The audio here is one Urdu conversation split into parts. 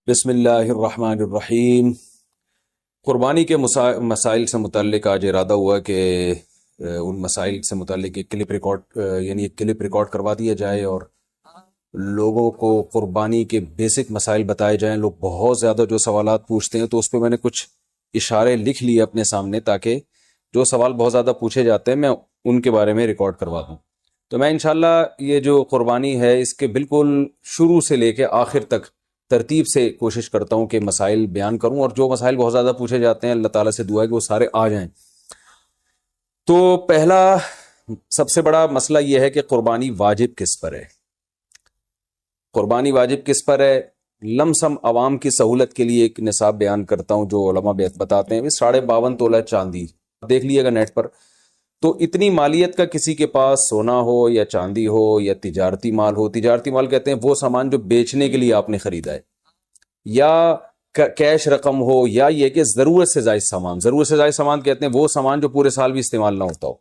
بسم اللہ الرحمن الرحیم۔ قربانی کے مسائل سے متعلق آج ارادہ ہوا کہ ان مسائل سے متعلق ایک کلپ ریکارڈ کروا دیا جائے اور لوگوں کو قربانی کے بیسک مسائل بتائے جائیں۔ لوگ بہت زیادہ جو سوالات پوچھتے ہیں تو اس پہ میں نے کچھ اشارے لکھ لیے اپنے سامنے تاکہ جو سوال بہت زیادہ پوچھے جاتے ہیں میں ان کے بارے میں ریکارڈ کروا دوں۔ تو میں انشاءاللہ یہ جو قربانی ہے اس کے بالکل شروع سے لے کے آخر تک ترتیب سے کوشش کرتا ہوں کہ مسائل بیان کروں، اور جو مسائل بہت زیادہ پوچھے جاتے ہیں اللہ تعالیٰ سے دعا ہے کہ وہ سارے آ جائیں۔ تو پہلا سب سے بڑا مسئلہ یہ ہے کہ قربانی واجب کس پر ہے۔ قربانی واجب کس پر ہے؟ لم سم عوام کی سہولت کے لیے ایک نصاب بیان کرتا ہوں جو علماء بتاتے ہیں 52.5 تولہ چاندی، دیکھ لیے گا نیٹ پر۔ تو اتنی مالیت کا کسی کے پاس سونا ہو یا چاندی ہو یا تجارتی مال ہو، تجارتی مال کہتے ہیں وہ سامان جو بیچنے کے لیے آپ نے خریدا ہے، یا کیش رقم ہو، یا یہ کہ ضرورت سے زائد سامان، ضرورت سے زائد سامان کہتے ہیں وہ سامان جو پورے سال بھی استعمال نہ ہوتا ہو۔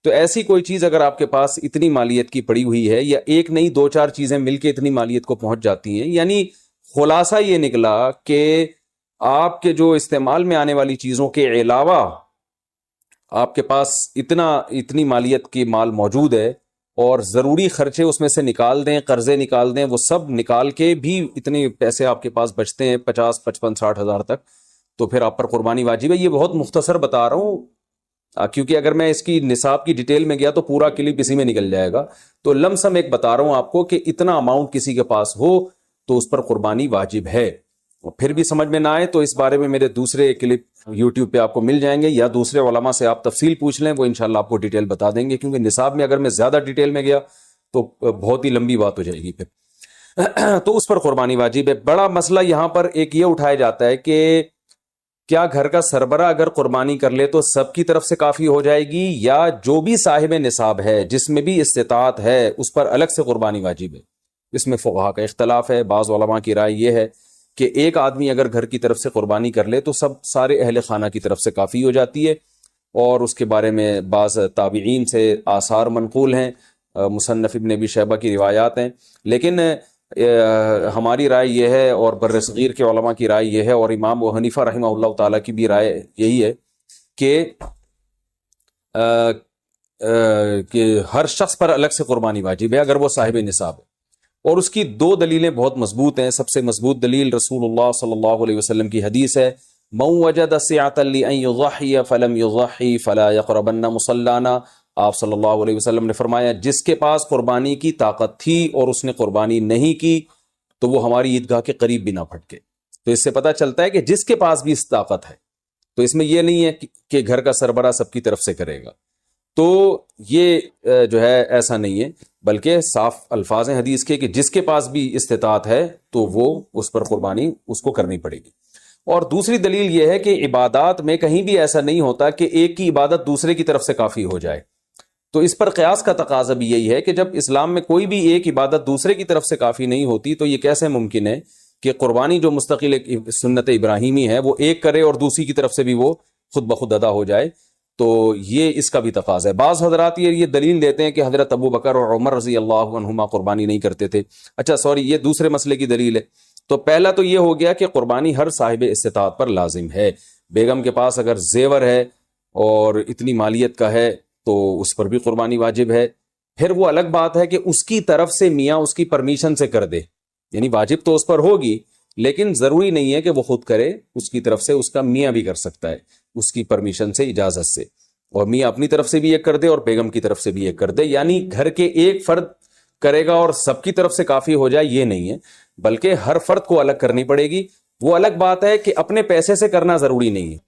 تو ایسی کوئی چیز اگر آپ کے پاس اتنی مالیت کی پڑی ہوئی ہے، یا ایک نہیں دو چار چیزیں مل کے اتنی مالیت کو پہنچ جاتی ہیں، یعنی خلاصہ یہ نکلا کہ آپ کے جو استعمال میں آنے والی چیزوں کے علاوہ آپ کے پاس اتنی مالیت کی مال موجود ہے، اور ضروری خرچے اس میں سے نکال دیں، قرضے نکال دیں، وہ سب نکال کے بھی اتنے پیسے آپ کے پاس بچتے ہیں 50 55 60 ہزار تک، تو پھر آپ پر قربانی واجب ہے۔ یہ بہت مختصر بتا رہا ہوں کیونکہ اگر میں اس کی نصاب کی ڈیٹیل میں گیا تو پورا کلپ اسی میں نکل جائے گا۔ تو لم سم ایک بتا رہا ہوں آپ کو کہ اتنا اماؤنٹ کسی کے پاس ہو تو اس پر قربانی واجب ہے۔ اور پھر بھی سمجھ میں نہ آئے تو اس بارے میں میرے دوسرے کلپ یوٹیوب پہ آپ کو مل جائیں گے، یا دوسرے علماء سے آپ تفصیل پوچھ لیں، وہ انشاءاللہ آپ کو ڈیٹیل بتا دیں گے، کیونکہ نصاب میں اگر میں زیادہ ڈیٹیل میں گیا تو بہت ہی لمبی بات ہو جائے گی پھر۔ تو اس پر قربانی واجب ہے۔ بڑا مسئلہ یہاں پر ایک یہ اٹھایا جاتا ہے کہ کیا گھر کا سربراہ اگر قربانی کر لے تو سب کی طرف سے کافی ہو جائے گی، یا جو بھی صاحب نصاب ہے جس میں بھی استطاعت ہے اس پر الگ سے قربانی واجب ہے؟ اس میں فقہا کا اختلاف ہے۔ بعض علماء کی رائے یہ ہے کہ ایک آدمی اگر گھر کی طرف سے قربانی کر لے تو سارے اہل خانہ کی طرف سے کافی ہو جاتی ہے، اور اس کے بارے میں بعض تابعین سے آثار منقول ہیں، مصنف ابن ابی شیبہ کی روایات ہیں، لیکن ہماری رائے یہ ہے، اور بر صغیر کے علماء کی رائے یہ ہے، اور امام ابو حنیفہ رحمہ اللہ تعالیٰ کی بھی رائے یہی ہے کہ ہر شخص پر الگ سے قربانی واجب ہے اگر وہ صاحب نصاب ہے۔ اور اس کی دو دلیلیں بہت مضبوط ہیں۔ سب سے مضبوط دلیل رسول اللہ صلی اللہ علیہ وسلم کی حدیث ہے، من وجد سعة لأن يضحي فلم يضحي فلا يقربن مصلانا۔ آپ صلی اللہ علیہ وسلم نے فرمایا جس کے پاس قربانی کی طاقت تھی اور اس نے قربانی نہیں کی تو وہ ہماری عیدگاہ کے قریب بھی نہ پھٹکے۔ تو اس سے پتہ چلتا ہے کہ جس کے پاس بھی اس طاقت ہے، تو اس میں یہ نہیں ہے کہ گھر کا سربراہ سب کی طرف سے کرے گا، تو یہ جو ہے ایسا نہیں ہے، بلکہ صاف الفاظ ہیں حدیث کے کہ جس کے پاس بھی استطاعت ہے تو وہ اس پر قربانی اس کو کرنی پڑے گی۔ اور دوسری دلیل یہ ہے کہ عبادات میں کہیں بھی ایسا نہیں ہوتا کہ ایک کی عبادت دوسرے کی طرف سے کافی ہو جائے، تو اس پر قیاس کا تقاضا بھی یہی ہے کہ جب اسلام میں کوئی بھی ایک عبادت دوسرے کی طرف سے کافی نہیں ہوتی تو یہ کیسے ممکن ہے کہ قربانی جو مستقل سنت ابراہیمی ہے وہ ایک کرے اور دوسری کی طرف سے بھی وہ خود بخود ادا ہو جائے؟ تو یہ اس کا بھی تقاضا ہے۔ بعض حضرات یہ دلیل دیتے ہیں کہ حضرت ابو بکر اور عمر رضی اللہ عنہما قربانی نہیں کرتے تھے۔ اچھا سوری، یہ دوسرے مسئلے کی دلیل ہے۔ تو پہلا تو یہ ہو گیا کہ قربانی ہر صاحب استطاعت پر لازم ہے۔ بیگم کے پاس اگر زیور ہے اور اتنی مالیت کا ہے تو اس پر بھی قربانی واجب ہے۔ پھر وہ الگ بات ہے کہ اس کی طرف سے میاں اس کی پرمیشن سے کر دے، یعنی واجب تو اس پر ہوگی لیکن ضروری نہیں ہے کہ وہ خود کرے، اس کی طرف سے اس کا میاں بھی کر سکتا ہے اس کی پرمیشن سے، اجازت سے، اور میاں اپنی طرف سے بھی ایک کر دے اور بیگم کی طرف سے بھی ایک کر دے۔ یعنی گھر کے ایک فرد کرے گا اور سب کی طرف سے کافی ہو جائے یہ نہیں ہے، بلکہ ہر فرد کو الگ کرنی پڑے گی۔ وہ الگ بات ہے کہ اپنے پیسے سے کرنا ضروری نہیں ہے،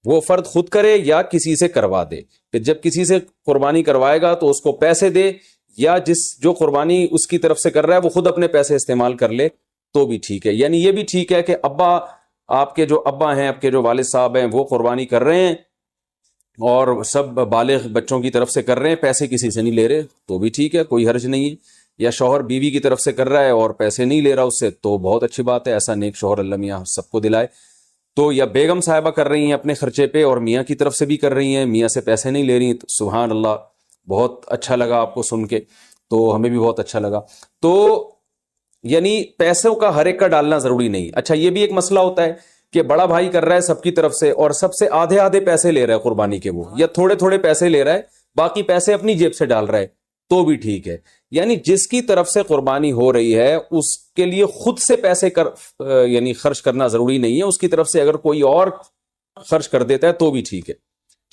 وہ فرد خود کرے یا کسی سے کروا دے۔ پھر جب کسی سے قربانی کروائے گا تو اس کو پیسے دے، یا جو قربانی اس کی طرف سے کر رہا ہے وہ خود اپنے پیسے استعمال کر لے تو بھی ٹھیک ہے۔ یعنی یہ بھی ٹھیک ہے کہ آپ کے جو ابا ہیں، آپ کے جو والد صاحب ہیں وہ قربانی کر رہے ہیں اور سب بالغ بچوں کی طرف سے کر رہے ہیں، پیسے کسی سے نہیں لے رہے تو بھی ٹھیک ہے، کوئی حرج نہیں ہے۔ یا شوہر بیوی کی طرف سے کر رہا ہے اور پیسے نہیں لے رہا اس سے تو بہت اچھی بات ہے، ایسا نیک شوہر اللہ میاں سب کو دلائے۔ تو یا بیگم صاحبہ کر رہی ہیں اپنے خرچے پہ اور میاں کی طرف سے بھی کر رہی ہیں، میاں سے پیسے نہیں لے رہی ہیں، تو سبحان اللہ، بہت اچھا لگا آپ کو سن کے، تو ہمیں بھی بہت اچھا لگا۔ تو یعنی پیسوں کا ہر ایک کا ڈالنا ضروری نہیں. اچھا یہ بھی ایک مسئلہ ہوتا ہے کہ بڑا بھائی کر رہا ہے سب کی طرف سے اور سب سے آدھے آدھے پیسے لے رہا ہے قربانی کے، وہ یا تھوڑے تھوڑے پیسے لے رہا ہے، باقی پیسے اپنی جیب سے ڈال رہا ہے، تو بھی ٹھیک ہے. یعنی جس کی طرف سے قربانی ہو رہی ہے اس کے لیے خود سے پیسے یعنی خرچ کرنا ضروری نہیں ہے. اس کی طرف سے اگر کوئی اور خرچ کر دیتا ہے تو بھی ٹھیک ہے،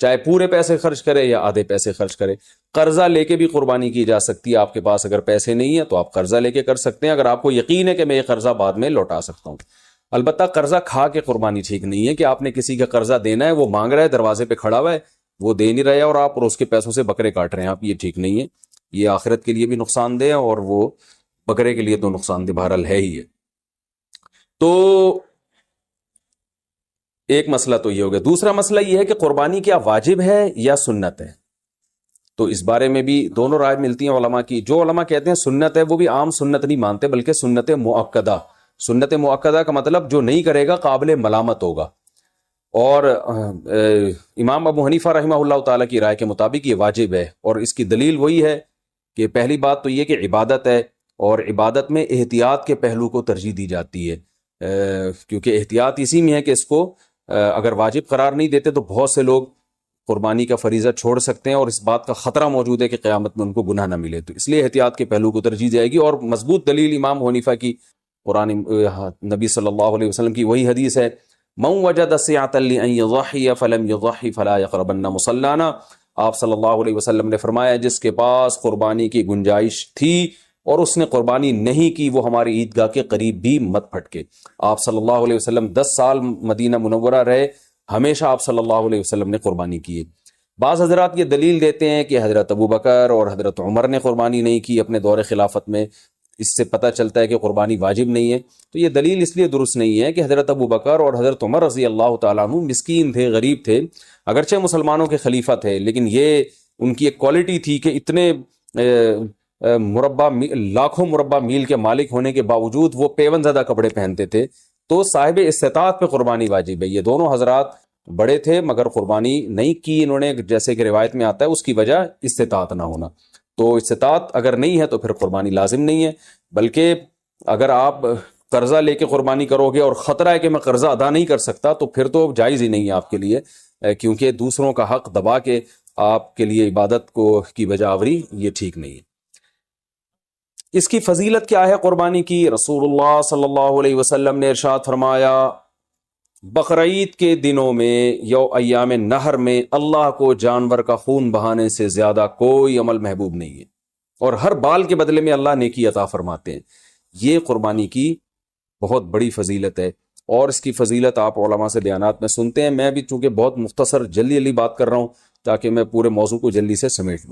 چاہے پورے پیسے خرچ کرے یا آدھے پیسے خرچ کرے. قرضہ لے کے بھی قربانی کی جا سکتی ہے. آپ کے پاس اگر پیسے نہیں ہیں تو آپ قرضہ لے کے کر سکتے ہیں، اگر آپ کو یقین ہے کہ میں یہ قرضہ بعد میں لوٹا سکتا ہوں. البتہ قرضہ کھا کے قربانی ٹھیک نہیں ہے کہ آپ نے کسی کا قرضہ دینا ہے، وہ مانگ رہا ہے، دروازے پہ کھڑا ہوا ہے، وہ دے نہیں رہے اور آپ اس کے پیسوں سے بکرے کاٹ رہے ہیں آپ. یہ ٹھیک نہیں ہے، یہ آخرت کے لیے بھی نقصان دہ ہے اور وہ بکرے کے لیے تو نقصان دہ بہرحال ہے ہی ہے. تو ایک مسئلہ تو یہ ہو گیا. دوسرا مسئلہ یہ ہے کہ قربانی کیا واجب ہے یا سنت ہے؟ تو اس بارے میں بھی دونوں رائے ملتی ہیں علماء کی. جو علماء کہتے ہیں سنت ہے وہ بھی عام سنت نہیں مانتے بلکہ سنت مؤکدہ. سنت مؤکدہ کا مطلب جو نہیں کرے گا قابل ملامت ہوگا. اور امام ابو حنیفہ رحمہ اللہ تعالیٰ کی رائے کے مطابق یہ واجب ہے، اور اس کی دلیل وہی ہے کہ پہلی بات تو یہ کہ عبادت ہے، اور عبادت میں احتیاط کے پہلو کو ترجیح دی جاتی ہے، کیونکہ احتیاط اسی میں ہے کہ اس کو اگر واجب قرار نہیں دیتے تو بہت سے لوگ قربانی کا فریضہ چھوڑ سکتے ہیں اور اس بات کا خطرہ موجود ہے کہ قیامت میں ان کو گناہ نہ ملے. تو اس لیے احتیاط کے پہلو کو ترجیح جائے گی. اور مضبوط دلیل امام حنیفہ کی قرآن نبی صلی اللہ علیہ وسلم کی وہی حدیث ہے، من وجد سعۃ لأن یضحی فلم یضحی فلا یقربن مصلانا. آپ صلی اللہ علیہ وسلم نے فرمایا جس کے پاس قربانی کی گنجائش تھی اور اس نے قربانی نہیں کی وہ ہماری عیدگاہ کے قریب بھی مت پھٹکے. آپ صلی اللہ علیہ وسلم 10 سال مدینہ منورہ رہے، ہمیشہ آپ صلی اللہ علیہ وسلم نے قربانی کی. بعض حضرات یہ دلیل دیتے ہیں کہ حضرت ابو بکر اور حضرت عمر نے قربانی نہیں کی اپنے دور خلافت میں، اس سے پتہ چلتا ہے کہ قربانی واجب نہیں ہے. تو یہ دلیل اس لیے درست نہیں ہے کہ حضرت ابو بکر اور حضرت عمر رضی اللہ تعالیٰ عنہ مسکین تھے، غریب تھے، اگرچہ مسلمانوں کے خلیفہ تھے، لیکن یہ ان کی ایک کوالٹی تھی کہ اتنے لاکھوں مربع میل کے مالک ہونے کے باوجود وہ پیون زدہ کپڑے پہنتے تھے. تو صاحب استطاعت پہ قربانی واجب ہے. یہ دونوں حضرات بڑے تھے مگر قربانی نہیں کی انہوں نے، جیسے کہ روایت میں آتا ہے اس کی وجہ استطاعت نہ ہونا. تو استطاعت اگر نہیں ہے تو پھر قربانی لازم نہیں ہے. بلکہ اگر آپ قرضہ لے کے قربانی کرو گے اور خطرہ ہے کہ میں قرضہ ادا نہیں کر سکتا تو پھر تو جائز ہی نہیں ہے آپ کے لیے، کیونکہ دوسروں کا حق دبا کے آپ کے لیے عبادت کی بجا آوری یہ ٹھیک نہیں ہے. اس کی فضیلت کیا ہے قربانی کی؟ رسول اللہ صلی اللہ علیہ وسلم نے ارشاد فرمایا بقرعید کے دنوں میں یو ایام نہر میں اللہ کو جانور کا خون بہانے سے زیادہ کوئی عمل محبوب نہیں ہے، اور ہر بال کے بدلے میں اللہ نیکی عطا فرماتے ہیں. یہ قربانی کی بہت بڑی فضیلت ہے، اور اس کی فضیلت آپ علماء سے بیانات میں سنتے ہیں. میں بھی چونکہ بہت مختصر جلدی بات کر رہا ہوں تاکہ میں پورے موضوع کو جلدی سے سمیٹ لوں.